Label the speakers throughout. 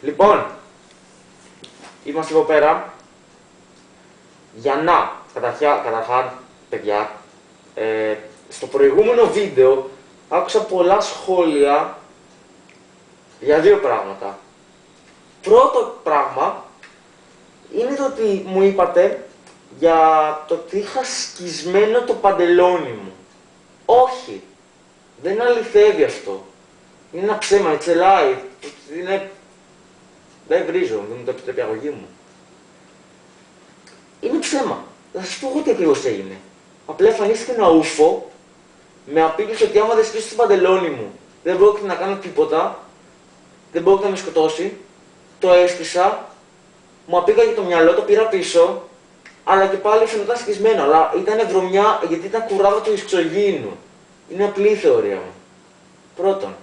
Speaker 1: Λοιπόν, είμαστε εδώ πέρα για να, καταρχάς, παιδιά, στο προηγούμενο βίντεο άκουσα πολλά σχόλια για δύο πράγματα. Πρώτο πράγμα είναι το ότι μου είπατε για το ότι είχα σκισμένο το παντελόνι μου. Όχι, δεν αληθεύει αυτό. Είναι ένα ψέμα, it's a lie. Δεν βρίζω, δεν μου το επιτρέπει η αγωγή μου. Είναι ψέμα. Θα σας πω εγώ τι ακριβώς έγινε. Απλά εμφανίστηκε ένα ούφο, με απείλησε ότι άμα δεν σκίσω το παντελόνι μου δεν πρόκειται να κάνω τίποτα, δεν πρόκειται να με σκοτώσει. Το έστησα, μου απήγαγε το μυαλό, το πήρα πίσω, αλλά και πάλι φαινόταν σκισμένο. Αλλά ήταν βρωμιά γιατί ήταν κουράδα του εξωγήινου. Είναι απλή η θεωρία μου. Πρώτον.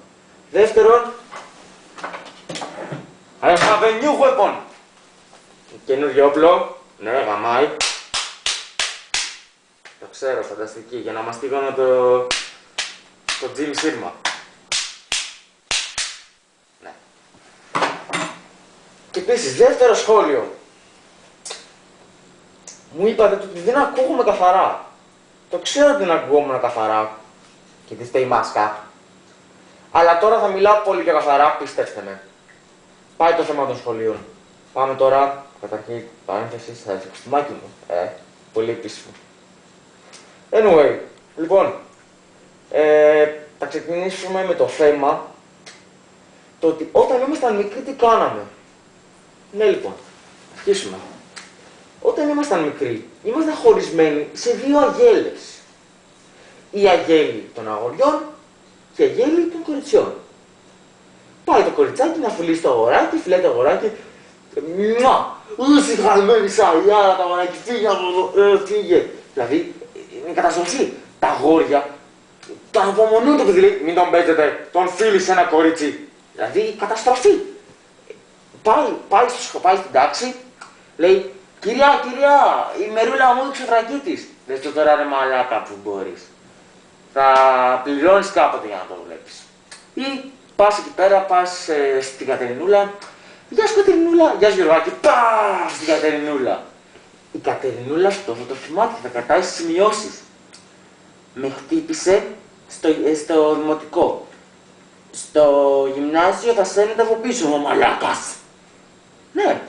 Speaker 1: Δεύτερον, I have a new weapon. Καινούργιο όπλο. Ναι, γαμάει. Το ξέρω, φανταστική. Για να μαστίγωνω το Jim Sirma. Ναι. Και επίσης, δεύτερο σχόλιο. Μου είπατε ότι δεν ακούγομαι καθαρά. Το ξέρω ότι δεν ακουγόμουν καθαρά. Και τι φταίει η μάσκα. Αλλά τώρα θα μιλάω πολύ πιο καθαρά, πιστέψτε με. Πάει το θέμα των σχολείων. Πάμε τώρα, καταρχήν, παρένθεση στα κοστούμάκι μου. Πολύ επίσημο. Anyway, λοιπόν, θα ξεκινήσουμε με το θέμα το ότι όταν ήμασταν μικροί τι κάναμε. Ναι, λοιπόν, αρχίσουμε. Όταν ήμασταν μικροί, ήμασταν χωρισμένοι σε δύο αγέλες. Η αγέλη των αγοριών και η αγέλη των κοριτσιών. Πάει το κοριτσάκι να φιλήσει το αγοράκι, φιλάει το αγοράκι. Μουα! Ούση χαλμένη σαλιάρα, το αγοράκι, φύγε από εδώ, φύγε. Δηλαδή, είναι καταστροφή. Τα αγόρια, το απομονούν το παιδί, λέει, μην τον παίζετε, τον φίλησε ένα κορίτσι. Δηλαδή, καταστροφή. Πάει στην τάξη, λέει, κυρία, η μερούλα μου έδειξε φραγκί της. Δες το τώρα ρε μαλάκα που μπορείς. Θα πληρώνεις κάποτε για να το βλέπεις. Ή πας εκεί πέρα, πας στην Κατερινούλα. Γεια σου Κατερινούλα, γεια σου Γιωργάκη, πας στην Κατερινούλα. Η Κατερινούλα αυτό θα το θυμάται, θα κρατάει σημειώσεις. Με χτύπησε στο δημοτικό. Στο γυμνάσιο θα σέρνεται από πίσω, ο μαλάκας. Ναι.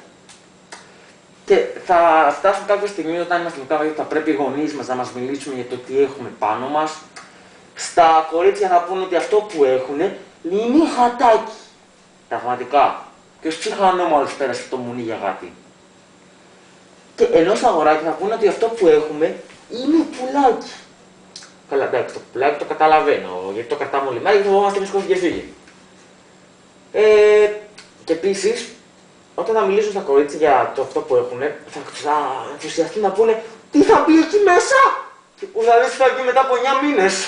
Speaker 1: Και θα φτάσουν κάποια στιγμή όταν είμαστε μικρά, θα πρέπει οι γονείς μας να μας μιλήσουν για το τι έχουμε πάνω μας. Στα κορίτσια θα πούνε ότι αυτό που έχουν είναι χατάκι. Πραγματικά. Και ως ψυχανόμαλος πέρασε το μουνί για γάτι. Και ενώ στα αγοράκια θα πούνε ότι αυτό που έχουμε είναι πουλάκι. Καλά, εντάξει, το πουλάκι το καταλαβαίνω, γιατί το κρατάμε όλοι μέρα και φοβόμαστε μη σκόφι και φύγει. Και επίσης, όταν θα μιλήσουν στα κορίτσια για το αυτό που έχουν, θα ενθουσιαστούν να πούνε τι θα μπει εκεί μέσα! Και που θα δεις θα βγει μετά από 9 μήνες.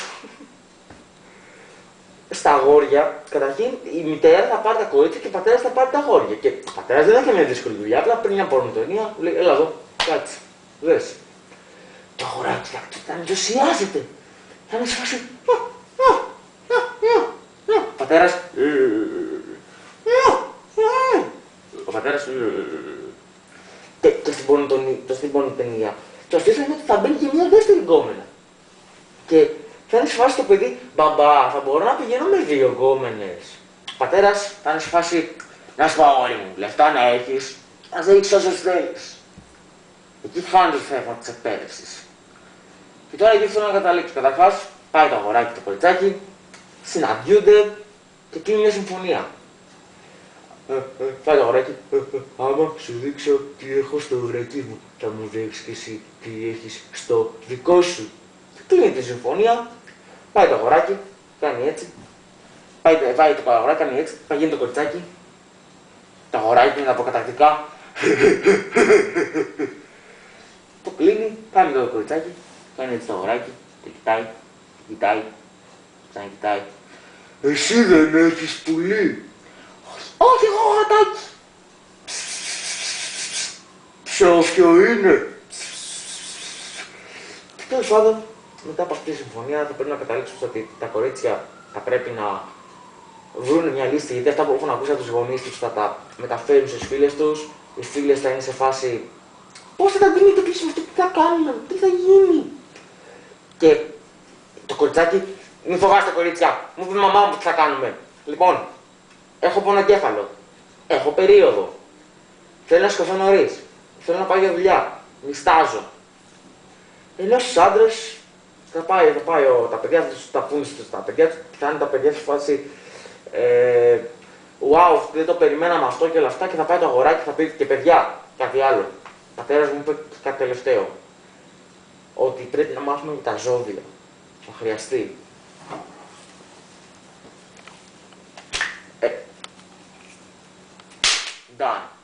Speaker 1: Στα αγόρια, καταρχήν η μητέρα θα πάρει τα κορίτσια και ο πατέρας θα πάρει τα αγόρια. Και ο πατέρας δεν έχει μια δύσκολη δουλειά, απλά πριν μια πορνοτενία, λέει έλα εδώ, κάτσε, δες. Το αγοράκι θα ενθουσιάζεται. Θα είναι σε φάση. Ο πατέρας. Ο πατέρας. Και στην πορνοτενία. Το αστείο είναι ότι θα μπαίνει και μια δεύτερη γκόμενα. Και θα είναι σε φάση το παιδί, μπαμπά, θα μπορώ να πηγαίνω με δύο γκόμενες. Ο πατέρας θα είναι σε φάση, να σου πω αγόρι μου, λεφτά να έχεις, να σε ρίξεις όσες θέλεις. Εκεί χάνει το θέμα της εκπαίδευσης. Και τώρα εκεί θέλω να καταλήξω. Καταρχάς, πάει το αγοράκι και το κοριτσάκι, συναντιούνται και κλείνει μια συμφωνία. Πάει το αγοράκι, άμα σου δείξω τι έχω στο αγοράκι μου, θα μου δείξεις και εσύ τι έχεις στο δικό σου. Κλείνει τη συμφωνία, πάει το αγοράκι, κάνει έτσι. Πάει το αγοράκι, κάνει έτσι, θα γίνει το κοριτσάκι. Το αγοράκι είναι αποκατακτικά. Το κλείνει, κάνει το κοριτσάκι, κάνει έτσι το αγοράκι, το κοιτάει, ξανακοιτάει. Εσύ δεν έχεις πουλί. Όχι, εγώ γατάκι. Ποιο είναι. Τέλος πάντων, μετά από αυτή τη συμφωνία θα πρέπει να καταλήξουμε ότι τα κορίτσια θα πρέπει να βρουν μια λύση, γιατί αυτά που έχουν ακούσει από τους γονείς τους θα τα μεταφέρουν στις φίλες τους. Οι φίλες θα είναι σε φάση πώς θα τα γίνει το κλείσιμο, τι θα κάνουμε, τι θα γίνει. Και το κοριτσάκι, μην φοβάστε κορίτσια, μου πει η μαμά μου τι θα κάνουμε. Λοιπόν, έχω πονοκέφαλο, έχω περίοδο, θέλω να σηκωθώ νωρίς, θέλω να πάω για δουλειά, νηστάζω. Ενώ στους άντρες θα πάει τα παιδιά θα τους τα πούνε τα παιδιά, θα είναι τα παιδιά στη φάση wow, δεν το περιμέναμε αυτό και όλα αυτά και θα πάει το αγοράκι και θα πει και παιδιά, κάτι άλλο. Ο πατέρας μου είπε κάτι τελευταίο, ότι πρέπει να μάθουμε τα ζώδια, θα χρειαστεί. Done.